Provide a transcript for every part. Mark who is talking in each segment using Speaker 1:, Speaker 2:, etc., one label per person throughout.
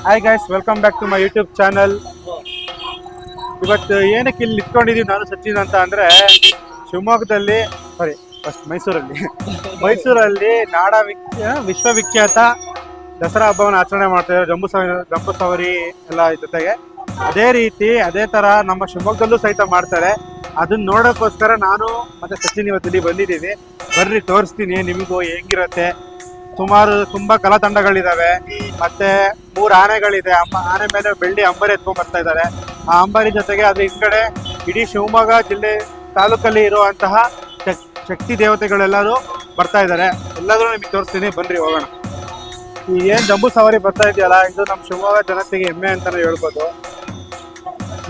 Speaker 1: Hi guys, welcome back to my YouTube channel. ಇವತ್ತು ಏನಕ್ಕೆ ಇಲ್ಲಿ ನಿಂತ್ಕೊಂಡಿದ್ದೀವಿ ನಾನು ಸಚಿನ್ ಅಂತ ಅಂದರೆ, ಶಿವಮೊಗ್ಗದಲ್ಲಿ ಮೈಸೂರಲ್ಲಿ ವಿಶ್ವವಿಖ್ಯಾತ ದಸರಾ ಹಬ್ಬವನ್ನು ಆಚರಣೆ ಮಾಡ್ತಾಯಿದ್ದಾರೆ. ಜಂಬೂ ಸವಾರಿ ಎಲ್ಲ ಜೊತೆಗೆ ಅದೇ ಥರ ನಮ್ಮ ಶಿವಮೊಗ್ಗದಲ್ಲೂ ಸಹಿತ ಮಾಡ್ತಾರೆ. ಅದನ್ನ ನೋಡೋಕ್ಕೋಸ್ಕರ ನಾನು ಮತ್ತು ಸಚಿನ್ ಇವತ್ತಿಲ್ಲಿ ಬಂದಿದ್ದೀವಿ. ಬರ್ರಿ ತೋರಿಸ್ತೀನಿ ನಿಮಗೂ ಹೆಂಗಿರುತ್ತೆ. ತುಂಬ ಕಲಾ ತಂಡಗಳಿದಾವೆ. ಮತ್ತೆ 3 ಆನೆಗಳಿದೆ. ಆನೆ ಮೇಲೆ ಬೆಳ್ಳಿ ಅಂಬಾರಿ ಎತ್ಕೊಂಡ್ ಬರ್ತಾ ಇದ್ದಾರೆ. ಆ ಅಂಬಾರಿ ಜೊತೆಗೆ ಅದ್ರ ಹಿಂದ್ಗಡೆ ಇಡೀ ಶಿವಮೊಗ್ಗ ಜಿಲ್ಲೆ ತಾಲೂಕಲ್ಲಿ ಇರುವಂತಹ ಶಕ್ತಿ ದೇವತೆಗಳೆಲ್ಲರೂ ಬರ್ತಾ ಇದ್ದಾರೆ. ಎಲ್ಲಾದ್ರೂ ನಿಮಗೆ ತೋರಿಸ್ತೀನಿ, ಬನ್ರಿ ಹೋಗೋಣ. ಈ ಏನ್ ಜಂಬೂ ಸವಾರಿ ಬರ್ತಾ ಇದೆಯಲ್ಲ, ಇದು ನಮ್ಮ ಶಿವಮೊಗ್ಗ ಜನತೆಗೆ ಹೆಮ್ಮೆ ಅಂತಾನೆ ಹೇಳ್ಬೋದು.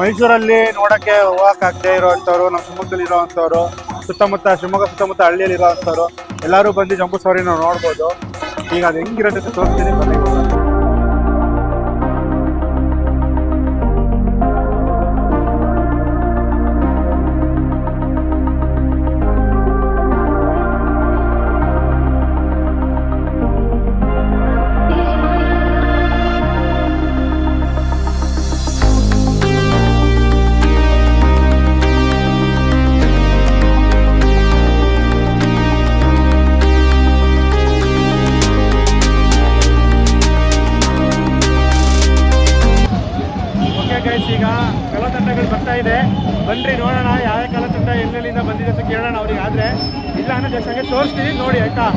Speaker 1: ಮೈಸೂರಲ್ಲಿ ನೋಡಕ್ಕೆ ಹೋಗಕ್ಕಾಗದೆ ಇರೋವಂಥವ್ರು, ನಮ್ಮ ಶಿವಮೊಗ್ಗದಲ್ಲಿ ಇರೋವಂಥವ್ರು, ಶಿವಮೊಗ್ಗ ಸುತ್ತಮುತ್ತ ಹಳ್ಳಿಯಲ್ಲಿ ಇರೋವಂಥವ್ರು ಎಲ್ಲರೂ ಬಂದು ಜಂಬೂ ಸವಾರಿನ ನೋಡ್ಬೋದು. ಈಗ ಅದು ಹೆಂಗಿರುತ್ತೆ ತೋರಿಸ್ತೀನಿ, ಬನ್ನಿ. ಈಗ ಕಲಾತಂಡಗಳು ಬರ್ತಾ ಇದೆ, ಬನ್ರಿ ನೋಡೋಣ ಯಾವ ಕಲಾತಂಡ ಎಲ್ಲೆಲ್ಲಿಂದ ಬಂದಿದೆ ಅಂತ ಕೇಳೋಣ ಅವ್ರಿಗೆ. ಆದರೆ ಇಲ್ಲ ಅನ್ನೋ ಜಸ್ಟ್ ಹಾಗೆ ತೋರಿಸ್ತೀನಿ ನೋಡಿ, ಆಯ್ತಾ?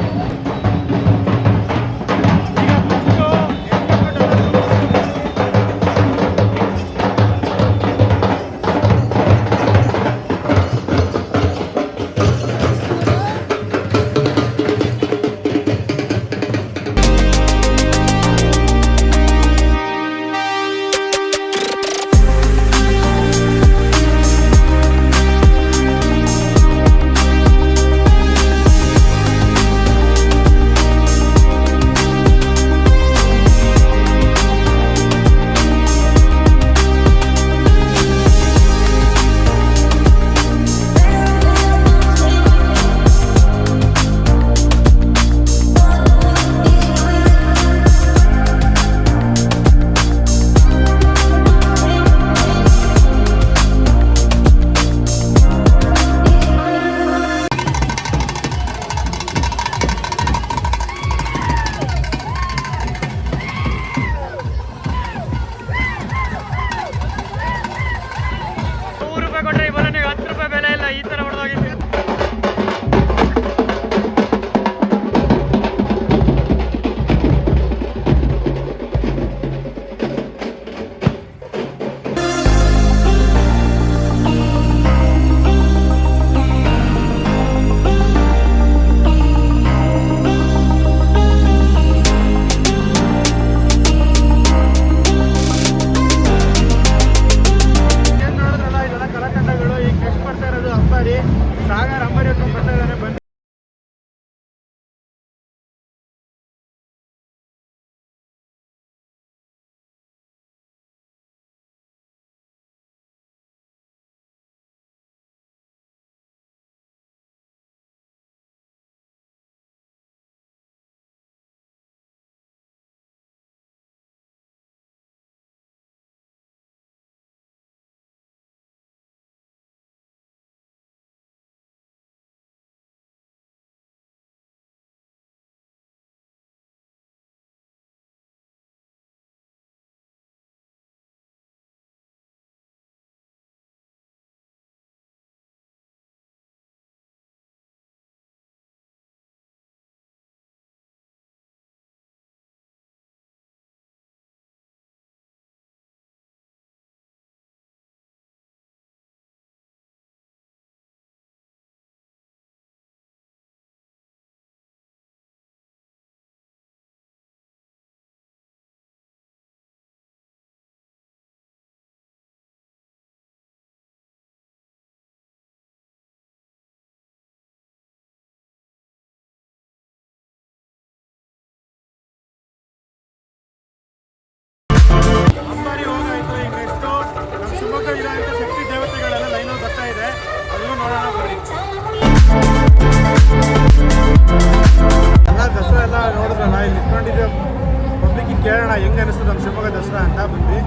Speaker 1: ಫೇಮಸ್ ನಮ್ಮ ಶಿವಮೊಗ್ಗ ದಸರಾ ಅಂತ ಬಂದ್ವಿ.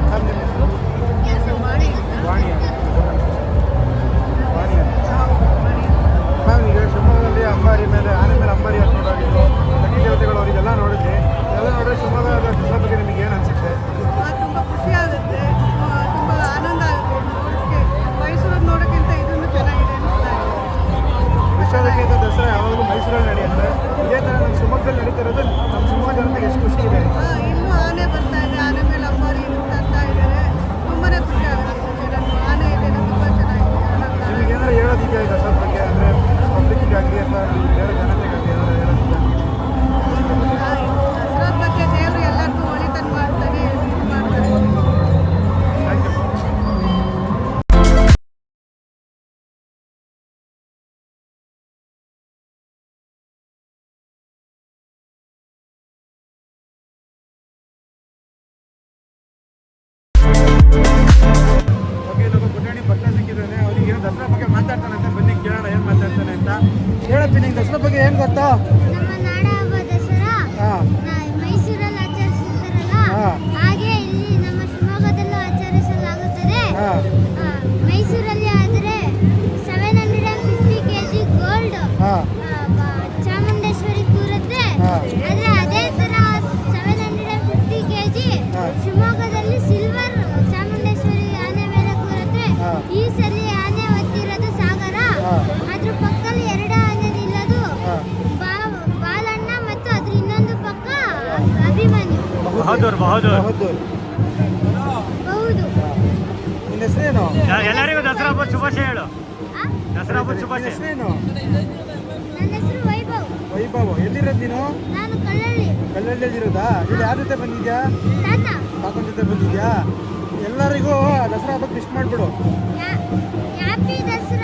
Speaker 1: ಮ್ಯಾಮ್ ನಿಮ್ಮ ಹೆಸರು? ವಾಣಿ ಅಂತ. ವಾಣಿ ಅಂತ. ಮ್ಯಾಮ್ ಈಗ ಶಿವಮೊಗ್ಗದಲ್ಲಿ ಅಂಬಾರಿ ಮೇಲೆ ಆನೆ ಮೇಲೆ ಅಂಬಾರಿ ಅಂತ ನೋಡೋದು ಅಗ್ನಿ ದೇವತೆಗಳು ಅವರಿಗೆಲ್ಲ ನೋಡಿದ್ವಿ. ಎಲ್ಲ ನೋಡಿದ್ರೆ ಶಿವಮೊಗ್ಗದ ದಸರಾ ಬಗ್ಗೆ ನಿಮಗೆ ಏನು ಅನಿಸುತ್ತೆ?
Speaker 2: ತುಂಬ ಖುಷಿ ಆಗುತ್ತೆ, ತುಂಬ ಆನಂದ ಆಗುತ್ತೆ ನೋಡೋಕ್ಕೆ. ಮೈಸೂರಲ್ಲಿ ನೋಡೋಕ್ಕಿಂತ ಇದನ್ನು ಚೆನ್ನಾಗಿದೆ ಅನಿಸ್ತಾ ಇದೆ.
Speaker 1: ವಿಶ್ವವಿಖ್ಯಾತ ದಸರಾ ಯಾವಾಗಲೂ ಮೈಸೂರಲ್ಲಿ ನಡೆಯುತ್ತೆ. ಇದೇ ಥರ ನಮ್ಮ ಶಿವಮೊಗ್ಗದಲ್ಲಿ ನಡೀತಿರೋದು ನಮ್ಮ ಶಿವಮೊಗ್ಗ ಜನತೆಗೆ ಎಷ್ಟು ಖುಷಿ ಇದೆ.
Speaker 2: ಇನ್ನೂ ಆನೆ ಬರ್ತಾ ಇದೆ, ಆನೆ ಮೇಲೆ ಅಂಬಾರಿ ತರ್ತಾ ಇದ್ದಾರೆ. ತುಂಬಾ ಖುಷಿ ಆಗುತ್ತೆ ನನಗೆ. ಆನೆ ಇದೆ, ತುಂಬ ಚೆನ್ನಾಗಿದೆ, ಆನಂದ.
Speaker 1: ನಿಮಗೆ ಏನಾದ್ರು ಹೇಳೋದಿದೆಯಾ ಈ ದಸರಾ ಬಗ್ಗೆ? ಅಂದರೆ ಪಬ್ಲಿಕ್ಕಿಗಾಗಲಿ ಅಥವಾ ಬೇರೆ ಜನತೆಗಾಗಲಿ ಏನಾದ್ರು ಹೇಳೋದಿದೆ?
Speaker 2: ದಸರಾದ ಬಗ್ಗೆ ದೇವರು ಎಲ್ಲರಿಗೂ ಒಳಿತನ್ನು ಮಾಡ್ತಾನೆ, ಇದು ಮಾಡ್ತಾನೆ.
Speaker 1: Thank you. ಓಕೆ, ನಮ್ಮ ಪುಟಾಣಿ ಭಕ್ತ ಸಿಕ್ಕಿದ್ದಾನೆ. ಅವ್ರಿಗೆ ಏನು ದಸರಾ ಬಗ್ಗೆ ಮಾತಾಡ್ತಾನಂತೆ, ಬನ್ನಿ ಕೇಳೋಣ ಏನು ಮಾತಾಡ್ತಾನೆ ಅಂತ. ಹೇಳಪ್ಪಿ, ನಿಂಗೆ ದಸರಾ ಬಗ್ಗೆ ಏನು ಗೊತ್ತಾ?
Speaker 3: ನಮ್ಮ ನಾಡ ಹಬ್ಬ ದಸರಾ
Speaker 1: ಹಾಂ
Speaker 3: ಮೈಸೂರಲ್ಲಿ ಆಚರಿಸುತ್ತಾರಲ್ಲ, ಹಾಗೆ ಇಲ್ಲಿ ನಮ್ಮ ಶಿವಮೊಗ್ಗದಲ್ಲೂ ಆಚರಿಸಲಾಗುತ್ತದೆ.
Speaker 1: ಹಾಂ
Speaker 3: ಮೈಸೂರಲ್ಲಿ ಆದರೆ 750 kg ಗೋಲ್ಡ್
Speaker 1: ಹಾಂ
Speaker 3: ಚಾಮುಂಡೇಶ್ವರಿ ಕೂರುತ್ತೆ. ಆದರೆ ಅದೇ ಥರ 750 kg ಶಿವಮೊಗ್ಗದಲ್ಲಿ ಸಿಲ್ವರ್ ಚಾಮುಂಡೇಶ್ವರಿ ಆನೆ ಮೇಲೆ ಕೂರುತ್ತೆ. ಈ ಸಲ ಆನೆ ಹೊತ್ತಿರೋದು ಸಾಗರ, ಅದ್ರ ಪಕ್ಕದಲ್ಲಿ 2 ಆನೆ ನಿಲ್ಲೋದು ಬಾಲಣ್ಣ ಮತ್ತು ಅದ್ರ ಇನ್ನೊಂದು ಪಕ್ಕ ಅಭಿಮನ್ಯು.
Speaker 4: ಬಹದ್ದೂರ್ ಬಹದ್ದೂರ್
Speaker 1: ಹೌದು.
Speaker 3: ಹೌದು.
Speaker 1: ನಿನ್ನ ಹೆಸರೇನು?
Speaker 4: ಎಲ್ಲರಿಗೂ ದಸರಾ ಹಬ್ಬದ ಶುಭಾಶಯ ಹೇಳು.
Speaker 3: ಆ?
Speaker 4: ದಸರಾ ಹಬ್ಬದ
Speaker 1: ನಿನ್ನ
Speaker 4: ಶುಭಾಶಯ.
Speaker 1: ಹೆಸರೇನು?
Speaker 3: ನನ್ನ ಹೆಸರು ವೈಭವ್.
Speaker 1: ವೈಭವ್. ಎಲ್ಲಿರೋದು ನೀನು?
Speaker 3: ನಾನು ಕಳ್ಳಳ್ಳಿ.
Speaker 1: ಕಲ್ಲಳ್ಳಿಯಲ್ಲಿರೋದಾ? ಇಲ್ಲಿ ಯಾರ ಜೊತೆ ಬಂದಿದ್ಯಾ?
Speaker 3: ತಾತ.
Speaker 1: ತಾತನ ಜೊತೆ ಬಂದಿದ್ಯಾ? ಎಲ್ಲರಿಗೂ ದಸರಾ ಹಬ್ಬಕ್ಕೆ ವಿಶ್ ಮಾಡಿಬಿಡು.
Speaker 3: ಹ್ಯಾಪಿ ದಸರಾ.